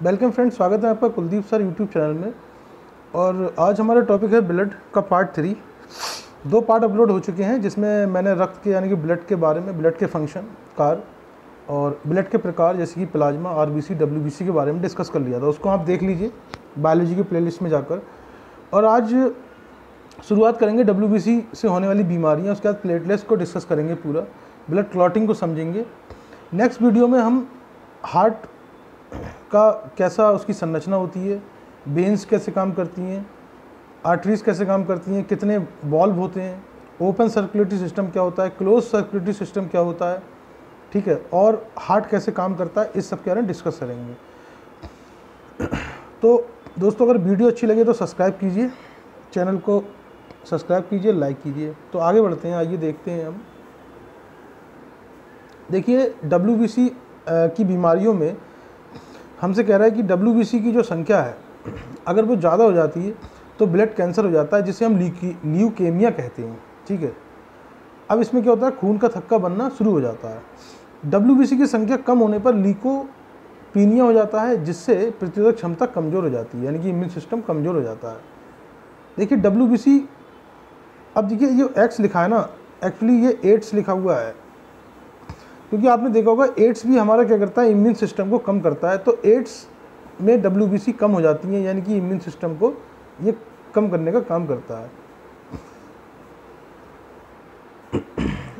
Welcome friends, स्वागत है आपका कुलदीप सर यूट्यूब चैनल में। और आज हमारा टॉपिक है ब्लड का पार्ट 3। 2 पार्ट अपलोड हो चुके हैं जिसमें मैंने रक्त के यानी कि ब्लड के बारे में, ब्लड के फंक्शन, कार्य और ब्लड के प्रकार जैसे कि प्लाज्मा, आरबीसी, डब्ल्यूबीसी के बारे में डिस्कस कर लिया था। उसको आप देख लीजिए बायोलॉजी की प्लेलिस्ट में जाकर। और आज शुरुआत करेंगे डब्ल्यूबीसी से होने वाली बीमारियाँ, उसके बाद प्लेटलेट्स को डिस्कस करेंगे, पूरा ब्लड क्लॉटिंग को समझेंगे। नेक्स्ट वीडियो में हम हार्ट का कैसा उसकी संरचना होती है, वेन्स कैसे काम करती हैं, आर्टरीज कैसे काम करती हैं, कितने वॉल्व होते हैं, ओपन सर्कुलेटरी सिस्टम क्या होता है, क्लोज सर्कुलेटरी सिस्टम क्या होता है, ठीक है, और हार्ट कैसे काम करता है, इस सब के बारे में डिस्कस करेंगे। तो दोस्तों, अगर वीडियो अच्छी लगे तो सब्सक्राइब कीजिए, चैनल को सब्सक्राइब कीजिए, लाइक कीजिए। तो आगे बढ़ते हैं, आइए देखते हैं हम। देखिए, डब्ल्यूबीसी की बीमारियों में हमसे कह रहा है कि डब्ल्यूबीसी की जो संख्या है अगर वो ज़्यादा हो जाती है तो ब्लड कैंसर हो जाता है, जिसे हम ल्यूकेमिया कहते हैं, ठीक है। अब इसमें क्या होता है, खून का थक्का बनना शुरू हो जाता है। डब्ल्यूबीसी की संख्या कम होने पर ल्यूकोपीनिया हो जाता है, जिससे प्रतिरोधक क्षमता कमज़ोर हो जाती है, यानी कि इम्यून सिस्टम कमज़ोर हो जाता है। देखिए डब्ल्यूबीसी, अब देखिए ये एक्स लिखा है ना, एक्चुअली ये एड्स लिखा हुआ है, क्योंकि आपने देखा होगा एड्स भी हमारा क्या करता है, इम्यून सिस्टम को कम करता है। तो एड्स में डब्ल्यूबीसी कम हो जाती है, यानी कि इम्यून सिस्टम को ये कम करने का काम करता है।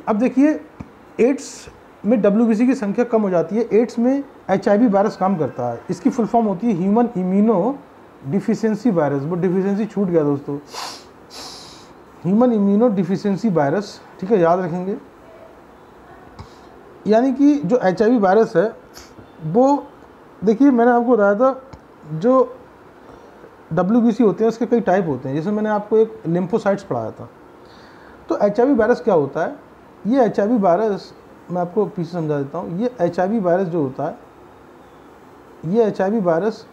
अब देखिए, एड्स में डब्ल्यूबीसी की संख्या कम हो जाती है। एड्स में एचआईवी वायरस काम करता है। इसकी फुल फॉर्म होती है ह्यूमन इम्यूनो डिफिशियंसी वायरस। वो डिफिशियंसी छूट गया दोस्तों, ह्यूमन इम्यूनो डिफिशियंसी वायरस, ठीक है, याद रखेंगे। यानी कि जो एचआईवी वायरस है वो, देखिए मैंने आपको बताया था जो डब्ल्यूबीसी होते हैं उसके कई टाइप होते हैं। जैसे मैंने आपको एक लिम्फोसाइट्स पढ़ाया था। तो एचआईवी वायरस क्या होता है, ये एचआईवी वायरस मैं आपको पीछे समझा देता हूँ। ये एचआईवी वायरस जो होता है, ये एचआईवी वायरस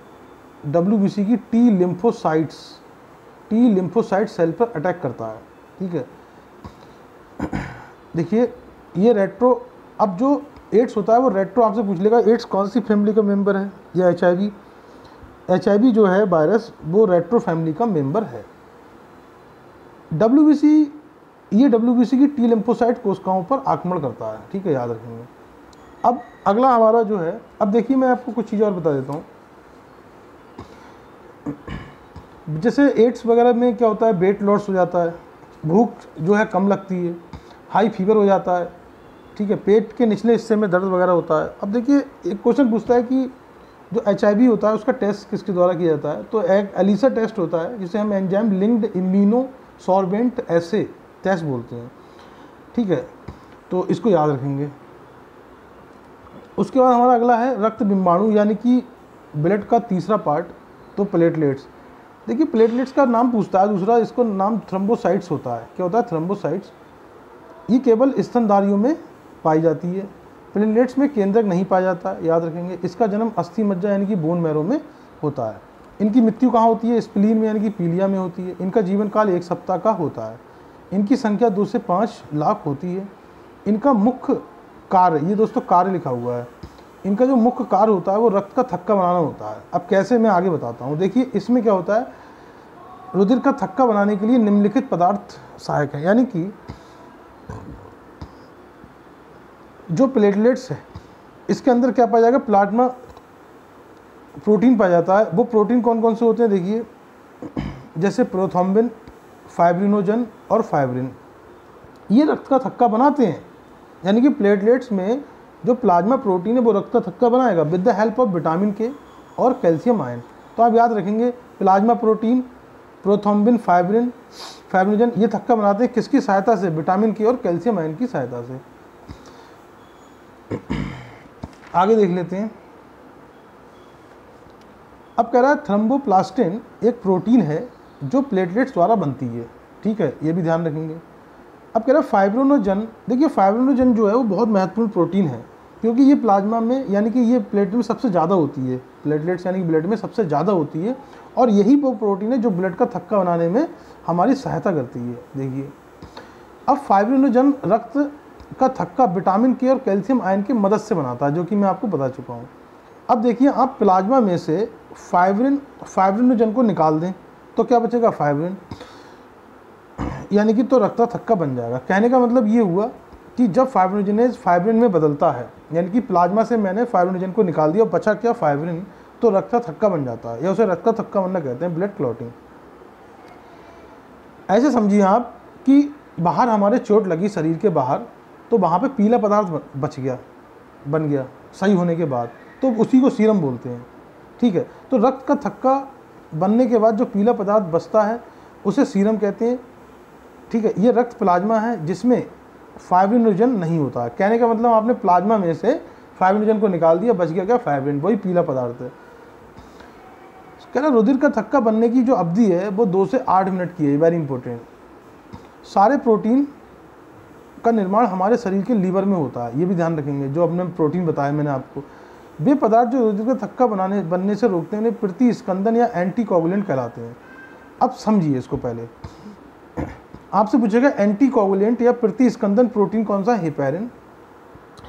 डब्ल्यूबीसी की टी लिम्फोसाइट सेल पर अटैक करता है, ठीक है। देखिए ये रेट्रो, अब जो एड्स होता है वो रेट्रो आपसे पूछ लेगा एड्स कौन सी फैमिली का मेंबर है। या एचआईवी जो है वायरस, वो रेट्रो फैमिली का मेंबर है। डब्ल्यूबीसी, ये डब्ल्यूबीसी की टी लिम्फोसाइट कोशिकाओं पर आक्रमण करता है, ठीक है, याद रखेंगे। अब अगला हमारा जो है, अब देखिए मैं आपको कुछ चीज़ और बता देता हूँ। जैसे एड्स वगैरह में क्या होता है, वेट लॉस हो जाता है, भूख जो है कम लगती है, हाई फीवर हो जाता है, ठीक है, पेट के निचले हिस्से में दर्द वगैरह होता है। अब देखिए एक क्वेश्चन पूछता है कि जो एचआईवी होता है उसका टेस्ट किसके द्वारा किया जाता है। तो एक एलिसा टेस्ट होता है, जिसे हम एंजाइम लिंक्ड इम्यूनो सॉर्बेंट एसे टेस्ट बोलते हैं, ठीक है। तो इसको याद रखेंगे। उसके बाद हमारा अगला है रक्त बिंबाणु, यानी कि ब्लड का तीसरा पार्ट, तो प्लेटलेट्स। देखिए प्लेटलेट्स का नाम पूछता है दूसरा, इसको नाम थ्रोम्बोसाइट्स होता है। क्या होता है, थ्रोम्बोसाइट्स। ये केवल स्तनधारियों में पाई जाती है, प्लेटलेट्स में केंद्रक नहीं पाया जाता, याद रखेंगे। इसका जन्म अस्थि मज्जा यानी कि बोन मैरो में होता है। इनकी मृत्यु कहाँ होती है, स्प्लीन में यानी कि पीलिया में होती है। इनका जीवन काल 1 सप्ताह का होता है। इनकी संख्या 2 से 5 लाख होती है। इनका मुख्य कार्य, ये दोस्तों कार्य लिखा हुआ है, इनका जो मुख्य कार्य होता है वो रक्त का थक्का बनाना होता है। अब कैसे, मैं आगे बताता हूँ। देखिए इसमें क्या होता है, रुधिर का थक्का बनाने के लिए निम्नलिखित पदार्थ सहायक है। यानी कि जो प्लेटलेट्स है इसके अंदर क्या पाया जाएगा, प्लाज्मा प्रोटीन पाया जाता है। वो प्रोटीन कौन कौन से होते हैं, देखिए जैसे प्रोथ्रोम्बिन, फाइब्रिनोजन और फाइब्रिन। ये रक्त का थक्का बनाते हैं। यानी कि प्लेटलेट्स में जो प्लाज्मा प्रोटीन है वो रक्त का थक्का बनाएगा with the help of vitamin के और कैल्शियम आयन। तो आप याद रखेंगे, प्लाज्मा प्रोटीन, प्रोथ्रोम्बिन, फाइब्रिनोजन, ये थक्का बनाते हैं किसकी सहायता से, विटामिन के और कैल्शियम आयन की सहायता से। आगे देख लेते हैं। अब कह रहा है थ्रोम्बोप्लास्टिन एक प्रोटीन है जो प्लेटलेट्स द्वारा बनती है, ठीक है, ये भी ध्यान रखेंगे। अब कह रहा है फाइब्रिनोजन। देखिए फाइब्रिनोजन जो है वो बहुत महत्वपूर्ण प्रोटीन है, क्योंकि ये प्लाज्मा में यानी कि ये प्लेटलेट में सबसे ज़्यादा होती है, प्लेटलेट्स यानी कि ब्लड में सबसे ज़्यादा होती है। और यही वो प्रोटीन है जो ब्लड का थक्का बनाने में हमारी सहायता करती है। देखिए अब फाइब्रिनोजन रक्त का थक्का विटामिन के और कैल्शियम आयन की मदद से बनाता है, जो कि मैं आपको बता चुका हूँ। अब देखिए आप प्लाज्मा में से फाइब्रिनोजन को निकाल दें तो क्या बचेगा, फाइब्रिन, यानी कि तो रक्त थक्का बन जाएगा। कहने का मतलब ये हुआ कि जब फाइब्रिनोजेनेज फाइब्रिन में बदलता है, यानी कि प्लाज्मा से मैंने फाइब्रिनोजन को निकाल दिया और बचा क्या, फाइब्रिन, तो रक्त थक्का बन जाता है, या उसे रक्त थक्का बनना कहते हैं, ब्लड क्लॉटिंग। ऐसे समझिए आप कि बाहर हमारे चोट लगी शरीर के बाहर, तो वहाँ पे पीला पदार्थ बच गया, बन गया सही होने के बाद, तो उसी को सीरम बोलते हैं। ठीक है, तो रक्त का थक्का बनने के बाद जो पीला पदार्थ बचता है उसे सीरम कहते हैं। ठीक है, ये रक्त प्लाज्मा है जिसमें फाइब्रिनोजन नहीं होता है। कहने का मतलब आपने प्लाज्मा में से फाइब्रिनोजन को निकाल दिया, बच गया क्या, फाइब्रिन, वही पीला पदार्थ है। कह रहा रुधिर का थक्का बनने की जो अवधि है वो 2 से 8 मिनट की है, वेरी इंपॉर्टेंट। सारे प्रोटीन का निर्माण हमारे शरीर के लीवर में होता है, ये भी ध्यान रखेंगे। जो अपने प्रोटीन बताया मैंने आपको, वे पदार्थ जो रुधिर का थक्का बनने से रोकते हैं उन्हें प्रतिस्कंदन या एंटीकोगुलेंट कहलाते हैं। अब समझिए इसको, पहले आपसे पूछेगा एंटीकोगुलेंट या प्रतिस्कंदन प्रोटीन कौन सा, हेपेरिन।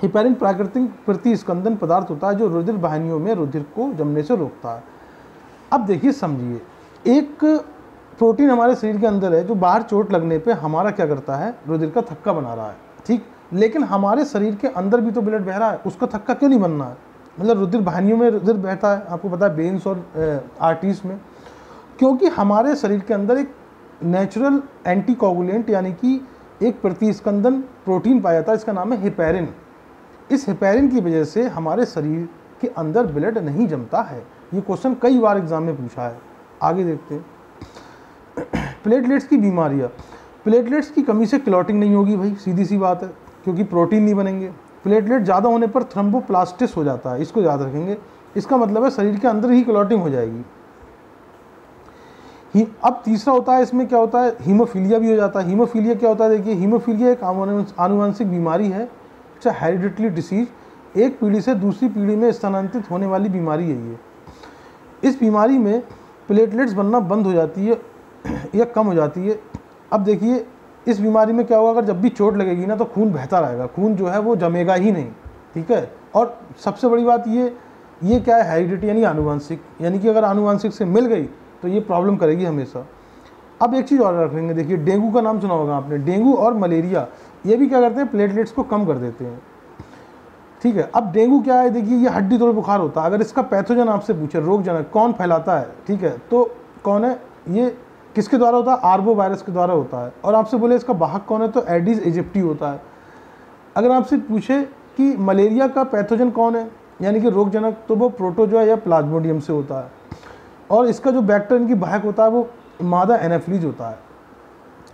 हेपेरिन प्राकृतिक प्रतिस्कंदन पदार्थ होता है जो रुधिर वाहिनियों में रुधिर को जमने से रोकता है। अब देखिए समझिए, एक प्रोटीन हमारे शरीर के अंदर है जो बाहर चोट लगने पे हमारा क्या करता है, रुधिर का थक्का बना रहा है। ठीक, लेकिन हमारे शरीर के अंदर भी तो ब्लड बह रहा है, उसका थक्का क्यों नहीं बनना है। मतलब रुधिर वाहिनियों में रुधिर बहता है, आपको पता है, वेन्स और आर्टरीज में, क्योंकि हमारे शरीर के अंदर एक नेचुरल एंटीकोगुलेंट यानी कि एक प्रतिस्कंदन प्रोटीन पाया जाता है, इसका नाम है हेपेरिन। इस हेपेरिन की वजह से हमारे शरीर के अंदर ब्लड नहीं जमता है। ये क्वेश्चन कई बार एग्जाम में पूछा है। आगे देखते हैं, प्लेटलेट्स की बीमारियाँ। प्लेटलेट्स की कमी से क्लॉटिंग नहीं होगी भाई, सीधी सी बात है, क्योंकि प्रोटीन नहीं बनेंगे। प्लेटलेट ज़्यादा होने पर थ्रोम्बोप्लास्टिस हो जाता है, इसको याद रखेंगे। इसका मतलब है शरीर के अंदर ही क्लॉटिंग हो जाएगी। अब तीसरा होता है, इसमें क्या होता है, हीमोफीलिया भी हो जाता है। हीमोफीलिया क्या होता है, देखिए हीमोफीलिया एक आनुवंशिक बीमारी है, अच्छा हेरिडिटरी डिसीज, एक पीढ़ी से दूसरी पीढ़ी में स्थानांतरित होने वाली बीमारी है ये। इस बीमारी में प्लेटलेट्स बनना बंद हो जाती है या कम हो जाती है। अब देखिए इस बीमारी में क्या होगा, अगर जब भी चोट लगेगी ना तो खून बहता रहेगा, खून जो है वो जमेगा ही नहीं। ठीक है, और सबसे बड़ी बात ये क्या है, हेरिडिटी यानी आनुवंशिक, यानी कि अगर आनुवंशिक से मिल गई तो ये प्रॉब्लम करेगी हमेशा। अब एक चीज़ और रखेंगे, देखिए डेंगू का नाम सुना होगा आपने, डेंगू और मलेरिया ये भी क्या करते हैं, प्लेटलेट्स को कम कर देते हैं। ठीक है, अब डेंगू क्या है, देखिए ये हड्डी तोड़ बुखार होता है। अगर इसका पैथोजन आपसे पूछे, रोगजनक कौन फैलाता है, ठीक है, तो कौन है, ये किसके द्वारा होता है, आर्बो वायरस के द्वारा होता है। और आपसे बोले इसका वाहक कौन है, तो एडिस इजिप्टी होता है। अगर आपसे पूछे कि मलेरिया का पैथोजन कौन है, यानी कि रोगजनक, तो वो प्रोटोजोआ या प्लाज्मोडियम से होता है। और इसका जो बैक्टीरिया इनकी वाहक होता है वो मादा एनाफिलीज होता है।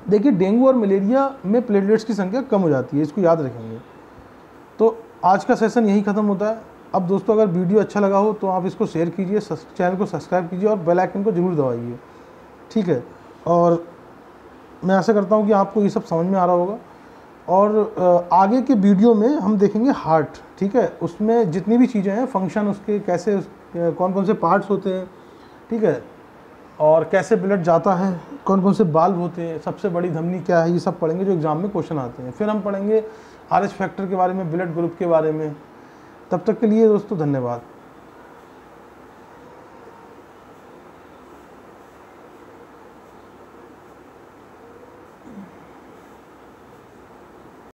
देखिए डेंगू और मलेरिया में प्लेटलेट्स की संख्या कम हो जाती है, इसको याद रखेंगे। तो आज का सेशन यही ख़त्म होता है। अब दोस्तों अगर वीडियो अच्छा लगा हो तो आप इसको शेयर कीजिए, चैनल को सब्सक्राइब कीजिए और बेल आइकन को जरूर दबाइए। ठीक है, और मैं आशा करता हूँ कि आपको ये सब समझ में आ रहा होगा। और आगे के वीडियो में हम देखेंगे हार्ट। ठीक है, उसमें जितनी भी चीज़ें हैं, फंक्शन उसके कैसे, कौन कौन से पार्ट्स होते हैं, ठीक है, और कैसे ब्लड जाता है, कौन कौन से बाल्व होते हैं, सबसे बड़ी धमनी क्या है, ये सब पढ़ेंगे जो एग्ज़ाम में क्वेश्चन आते हैं। फिर हम पढ़ेंगे RH फैक्टर के बारे में, ब्लड ग्रुप के बारे में। तब तक के लिए दोस्तों धन्यवाद।